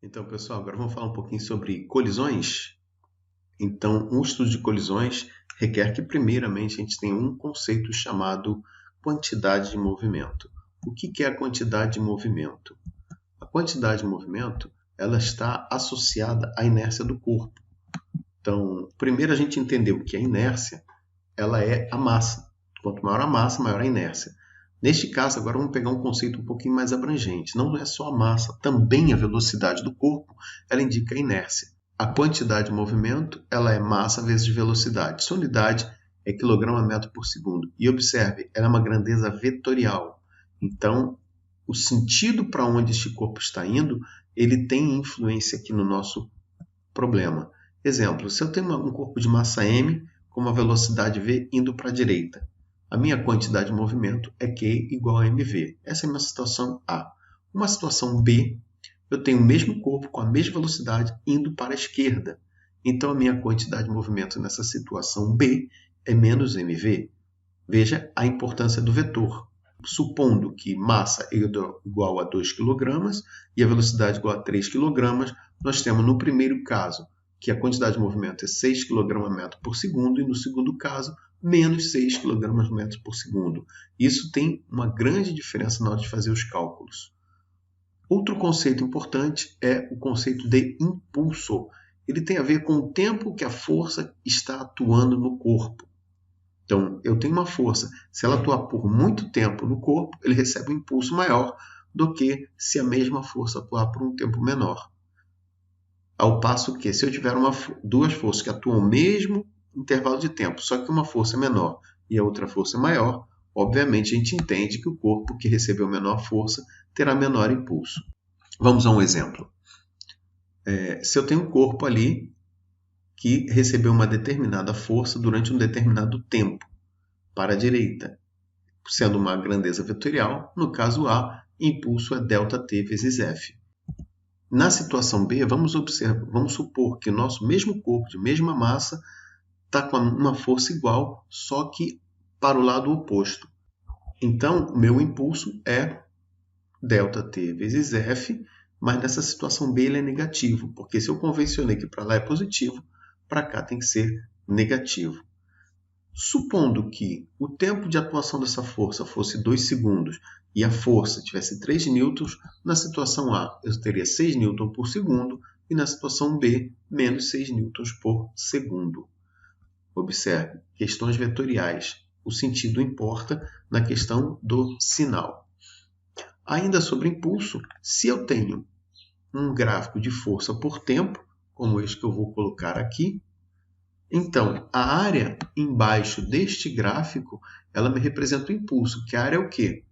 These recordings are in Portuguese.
Então, pessoal, agora vamos falar um pouquinho sobre colisões. Então, um estudo de colisões requer que, primeiramente, a gente tenha um conceito chamado quantidade de movimento. O que é a quantidade de movimento? A quantidade de movimento ela está associada à inércia do corpo. Então, primeiro a gente entendeu que a inércia ela é a massa. Quanto maior a massa, maior a inércia. Neste caso, agora vamos pegar um conceito um pouquinho mais abrangente. Não é só a massa, também a velocidade do corpo, ela indica a inércia. A quantidade de movimento, ela é massa vezes velocidade. Sua unidade é quilograma-metro por segundo. E observe, ela é uma grandeza vetorial. Então, o sentido para onde este corpo está indo, ele tem influência aqui no nosso problema. Exemplo, se eu tenho um corpo de massa m com uma velocidade v indo para a direita, a minha quantidade de movimento é Q igual a mv. Essa é uma situação A. Uma situação B, eu tenho o mesmo corpo com a mesma velocidade indo para a esquerda. Então, a minha quantidade de movimento nessa situação B é menos mv. Veja a importância do vetor. Supondo que massa é igual a 2 kg e a velocidade igual a 3 kg, nós temos no primeiro caso que a quantidade de movimento é 6 kg/m por segundo e no segundo caso menos 6 kg/m por segundo. Isso tem uma grande diferença na hora de fazer os cálculos. Outro conceito importante é o conceito de impulso. Ele tem a ver com o tempo que a força está atuando no corpo. Então, eu tenho uma força, se ela atuar por muito tempo no corpo, ele recebe um impulso maior do que se a mesma força atuar por um tempo menor. Ao passo que, se eu tiver duas forças que atuam no mesmo intervalo de tempo, só que uma força é menor e a outra força é maior, obviamente a gente entende que o corpo que recebeu menor força terá menor impulso. Vamos a um exemplo. Se eu tenho um corpo ali que recebeu uma determinada força durante um determinado tempo para a direita, sendo uma grandeza vetorial, no caso A, impulso é ΔT vezes F. Na situação B, vamos supor que o nosso mesmo corpo, de mesma massa, está com uma força igual, só que para o lado oposto. Então, o meu impulso é ΔT vezes F, mas nessa situação B ele é negativo, porque se eu convencionei que para lá é positivo, para cá tem que ser negativo. Supondo que o tempo de atuação dessa força fosse 2 segundos e a força tivesse 3 newtons, na situação A eu teria 6 newtons por segundo e na situação B, menos 6 newtons por segundo. Observe, questões vetoriais. O sentido importa na questão do sinal. Ainda sobre impulso, se eu tenho um gráfico de força por tempo, como este que eu vou colocar aqui, então, a área embaixo deste gráfico, ela me representa o impulso, que a área é o quê?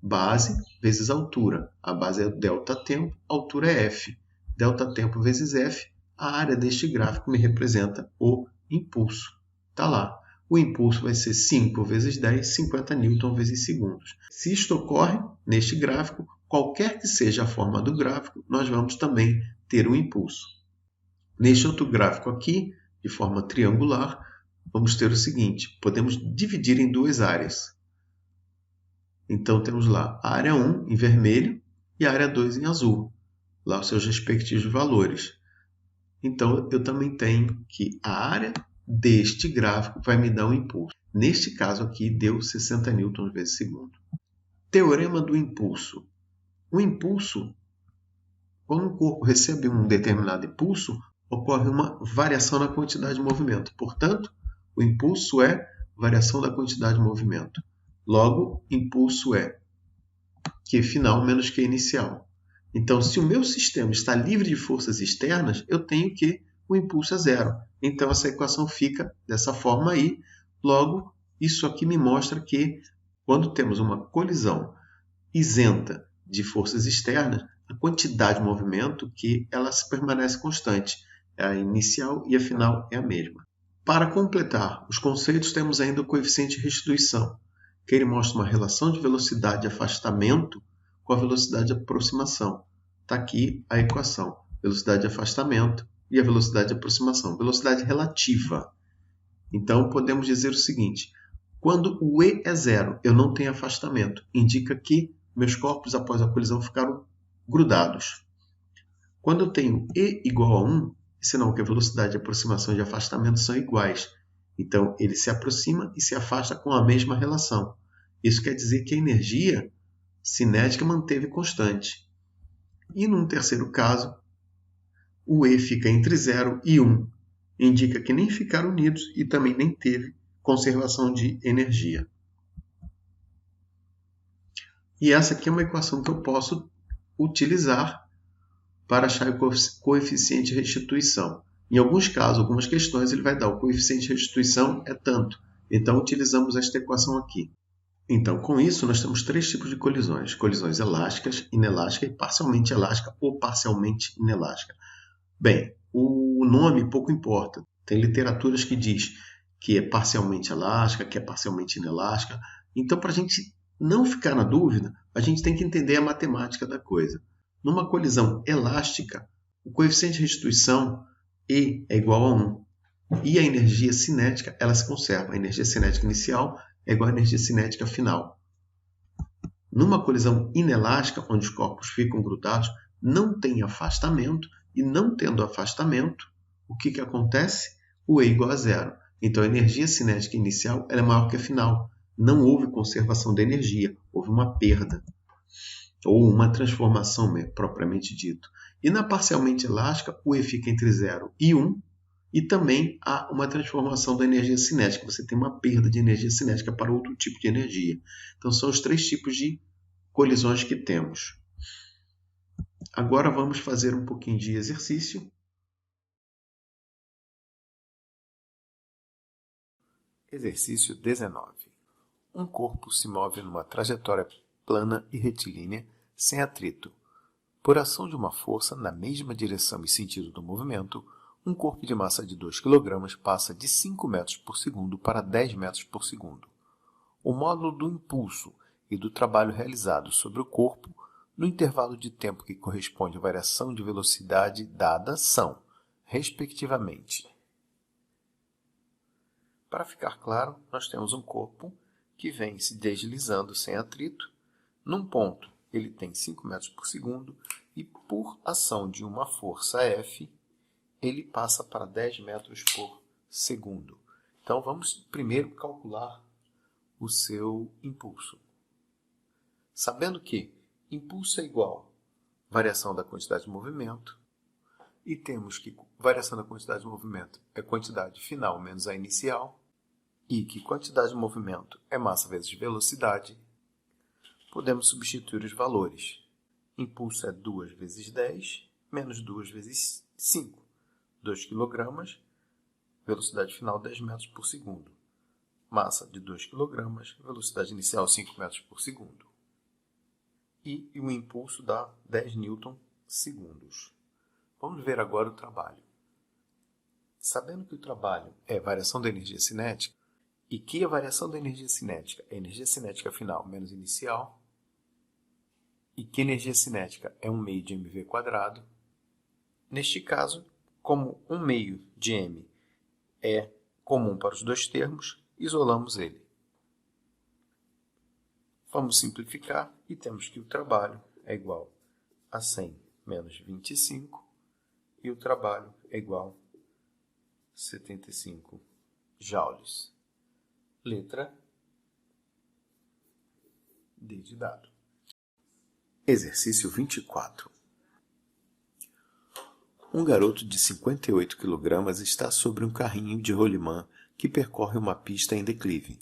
Base vezes altura. A base é ΔT, a altura é F. ΔT vezes F, a área deste gráfico me representa o impulso. Está lá. O impulso vai ser 5 vezes 10, 50 newton vezes segundos. Se isto ocorre neste gráfico, qualquer que seja a forma do gráfico, nós vamos também ter um impulso. Neste outro gráfico aqui, de forma triangular, vamos ter o seguinte, podemos dividir em duas áreas. Então, temos lá a área 1 em vermelho e a área 2 em azul, lá os seus respectivos valores. Então, eu também tenho que a área deste gráfico vai me dar um impulso. Neste caso aqui, deu 60 newtons vezes segundo. Teorema do impulso. O impulso, quando o corpo recebe um determinado impulso, ocorre uma variação na quantidade de movimento. Portanto, o impulso é variação da quantidade de movimento. Logo, impulso é Q final menos Q inicial. Então, se o meu sistema está livre de forças externas, eu tenho que o impulso é zero. Então, essa equação fica dessa forma aí. Logo, isso aqui me mostra que quando temos uma colisão isenta de forças externas, a quantidade de movimento que ela se permanece constante. A inicial e a final é a mesma. Para completar os conceitos, temos ainda o coeficiente de restituição, que ele mostra uma relação de velocidade de afastamento com a velocidade de aproximação. Está aqui a equação, velocidade de afastamento e a velocidade de aproximação, velocidade relativa. Então, podemos dizer o seguinte, quando o E é zero, eu não tenho afastamento, indica que meus corpos após a colisão ficaram grudados. Quando eu tenho E igual a 1, sinal que a velocidade de aproximação e de afastamento são iguais. Então, ele se aproxima e se afasta com a mesma relação. Isso quer dizer que a energia cinética manteve constante. E num terceiro caso, o E fica entre 0 e 1. Indica que nem ficaram unidos e também nem teve conservação de energia. E essa aqui é uma equação que eu posso utilizar para achar o coeficiente de restituição. Em alguns casos, algumas questões, ele vai dar o coeficiente de restituição é tanto. Então, utilizamos esta equação aqui. Então, com isso, nós temos três tipos de colisões. Colisões elásticas, inelásticas e parcialmente elástica ou parcialmente inelástica. Bem, o nome pouco importa. Tem literaturas que diz que é parcialmente elástica, que é parcialmente inelástica. Então, para a gente não ficar na dúvida, a gente tem que entender a matemática da coisa. Numa colisão elástica, o coeficiente de restituição, E, é igual a 1. E a energia cinética, ela se conserva. A energia cinética inicial é igual à energia cinética final. Numa colisão inelástica, onde os corpos ficam grudados, não tem afastamento, e não tendo afastamento, o que acontece? O E igual a zero. Então, a energia cinética inicial ela é maior que a final. Não houve conservação da energia, houve uma perda, ou uma transformação propriamente dito. E na parcialmente elástica, o E fica entre 0 e 1, e também há uma transformação da energia cinética. Você tem uma perda de energia cinética para outro tipo de energia. Então, são os três tipos de colisões que temos. Agora vamos fazer um pouquinho de exercício. Exercício 19. Um corpo se move numa trajetória plana e retilínea, sem atrito. Por ação de uma força na mesma direção e sentido do movimento, um corpo de massa de 2 kg passa de 5 metros por segundo para 10 metros por segundo. O módulo do impulso e do trabalho realizado sobre o corpo, no intervalo de tempo que corresponde à variação de velocidade dada, são, respectivamente. Para ficar claro, nós temos um corpo que vem se deslizando sem atrito. Num ponto, ele tem 5 metros por segundo e, por ação de uma força F, ele passa para 10 metros por segundo. Então, vamos primeiro calcular o seu impulso. Sabendo que impulso é igual a variação da quantidade de movimento, e temos que variação da quantidade de movimento é quantidade final menos a inicial, e que quantidade de movimento é massa vezes velocidade, podemos substituir os valores. Impulso é 2 vezes 10, menos 2 vezes 5. 2 kg, velocidade final 10 metros por segundo. Massa de 2 kg, velocidade inicial 5 metros por segundo. E o impulso dá 10 newton segundos. Vamos ver agora o trabalho. Sabendo que o trabalho é variação da energia cinética, e que a variação da energia cinética é energia cinética final menos inicial, e que energia cinética é 1 meio de mv², neste caso, como 1 meio de m é comum para os dois termos, isolamos ele. Vamos simplificar e temos que o trabalho é igual a 100 menos 25 e o trabalho é igual a 75 joules. Letra D de dado. Exercício 24. Um garoto de 58 kg está sobre um carrinho de rolimã que percorre uma pista em declive.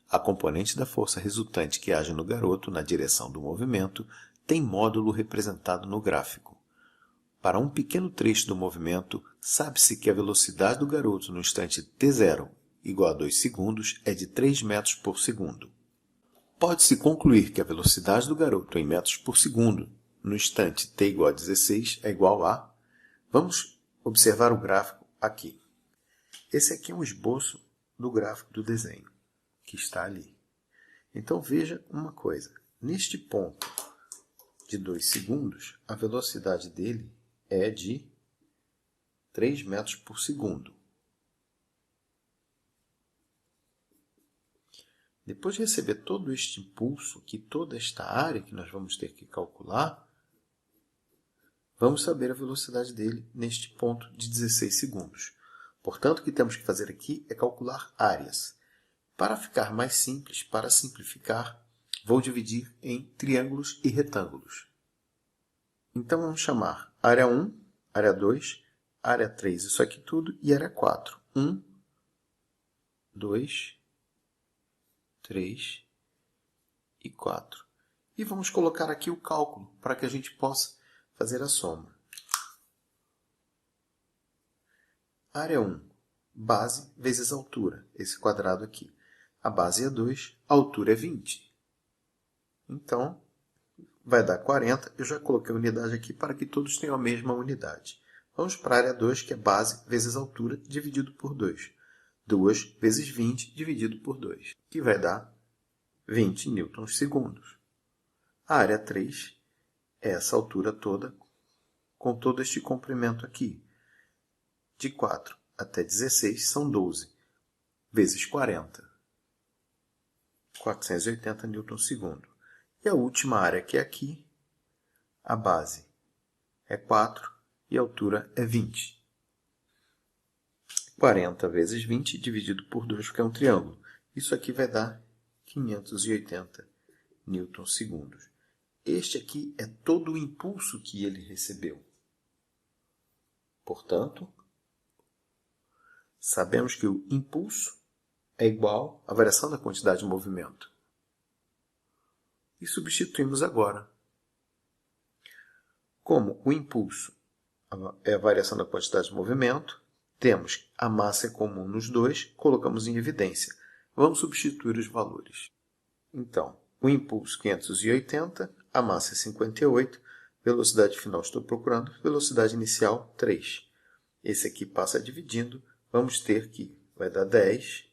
A componente da força resultante que age no garoto na direção do movimento tem módulo representado no gráfico. Para um pequeno trecho do movimento, sabe-se que a velocidade do garoto no instante t0 igual a 2 segundos é de 3 metros por segundo. Pode-se concluir que a velocidade do garoto em metros por segundo no instante t igual a 16 é igual a... Vamos observar o gráfico aqui. Esse aqui é um esboço do gráfico do desenho, que está ali. Então veja uma coisa. Neste ponto de 2 segundos, a velocidade dele é de 3 metros por segundo. Depois de receber todo este impulso, toda esta área que nós vamos ter que calcular, Vamos saber a velocidade dele neste ponto de 16 segundos. Portanto, o que temos que fazer aqui é calcular áreas. Para ficar mais simples, para simplificar, vou dividir em triângulos e retângulos. Então, vamos chamar área 1, área 2, área 3, isso aqui tudo, e área 4. 1, 2, 3 e 4. E vamos colocar aqui o cálculo para que a gente possa fazer a soma. Área 1, base vezes altura, esse quadrado aqui. A base é 2, a altura é 20. Então, vai dar 40. Eu já coloquei a unidade aqui para que todos tenham a mesma unidade. Vamos para a área 2, que é base vezes altura, dividido por 2. 2 vezes 20 dividido por 2, que vai dar 20 newtons-segundos. A área 3 é essa altura toda, com todo este comprimento aqui. De 4 até 16 são 12, vezes 40. 480 newtons-segundo. E a última área, que é aqui, a base é 4 e a altura é 20. 40 vezes 20 dividido por 2, porque é um triângulo. Isso aqui vai dar 580 newtons-segundos. Este aqui é todo o impulso que ele recebeu. Portanto, sabemos que o impulso é igual à variação da quantidade de movimento. E substituímos agora. Como o impulso é a variação da quantidade de movimento, temos a massa é comum nos dois, colocamos em evidência. Vamos substituir os valores. Então, o impulso 580, a massa é 58, velocidade final estou procurando, velocidade inicial 3. Esse aqui passa dividindo, vamos ter que vai dar 10,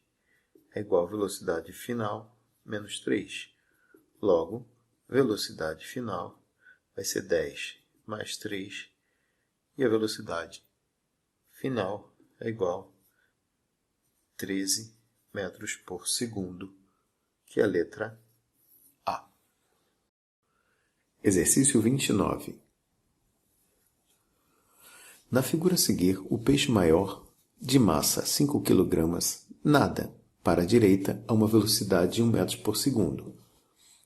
é igual a velocidade final menos 3. Logo, velocidade final vai ser 10 mais 3, e a velocidade final é igual a 13 metros por segundo, que é a letra A. Exercício 29. Na figura a seguir, o peixe maior, de massa 5 kg, nada para a direita a uma velocidade de 1 metro por segundo.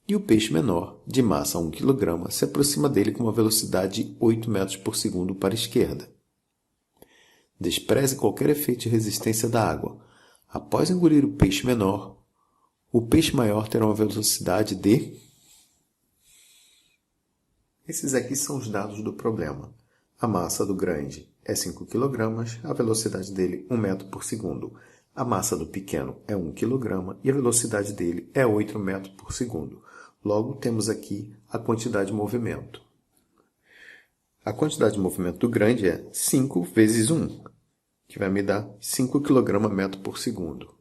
E o peixe menor, de massa 1 kg, se aproxima dele com uma velocidade de 8 metros por segundo para a esquerda. Despreze qualquer efeito de resistência da água. Após engolir o peixe menor, o peixe maior terá uma velocidade de... Esses aqui são os dados do problema. A massa do grande é 5 kg, a velocidade dele 1 metro por segundo. A massa do pequeno é 1 kg e a velocidade dele é 8 metros por segundo. Logo, temos aqui a quantidade de movimento. A quantidade de movimento do grande é 5 vezes 1, que vai me dar 5 kg metro por segundo.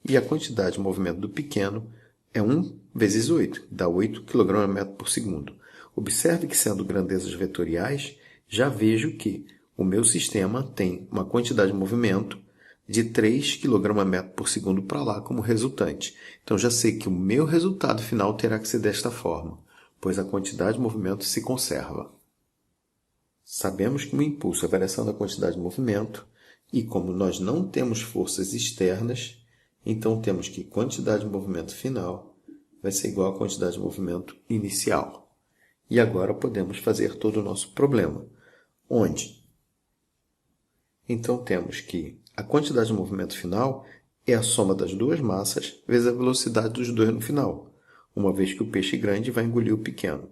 E a quantidade de movimento do pequeno é 1 vezes 8, que dá 8 kg metro por segundo. Observe que, sendo grandezas vetoriais, já vejo que o meu sistema tem uma quantidade de movimento de 3 kg metro por segundo para lá como resultante. Então, já sei que o meu resultado final terá que ser desta forma, pois a quantidade de movimento se conserva. Sabemos que o impulso é a variação da quantidade de movimento, e como nós não temos forças externas, então temos que quantidade de movimento final vai ser igual à quantidade de movimento inicial. E agora podemos fazer todo o nosso problema. Onde? Então temos que a quantidade de movimento final é a soma das duas massas vezes a velocidade dos dois no final, uma vez que o peixe grande vai engolir o pequeno.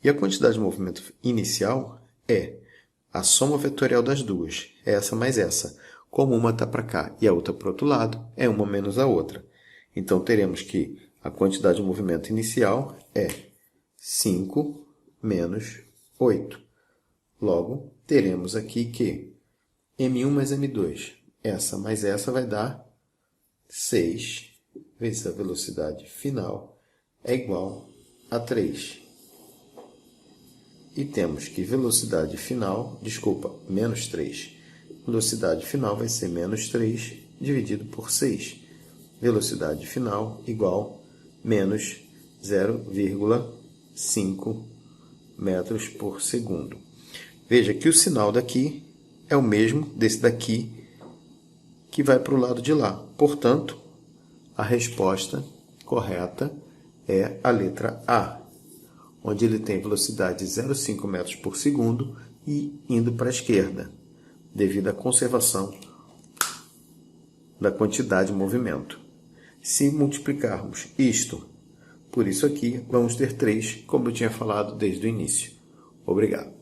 E a quantidade de movimento inicial é a soma vetorial das duas, essa mais essa. Como uma está para cá e a outra para o outro lado, é uma menos a outra. Então teremos que a quantidade de movimento inicial é 5 menos 8. Logo, teremos aqui que M1 mais M2, essa mais essa vai dar 6 vezes a velocidade final é igual a 3. E temos que velocidade final, menos 3. Velocidade final vai ser menos 3 dividido por 6. Velocidade final igual menos 0,5 metros por segundo. Veja que o sinal daqui é o mesmo desse daqui que vai para o lado de lá. Portanto, a resposta correta é a letra A, onde ele tem velocidade de 0,5 metros por segundo e indo para a esquerda, devido à conservação da quantidade de movimento. Se multiplicarmos isto por isso aqui, vamos ter 3, como eu tinha falado desde o início. Obrigado.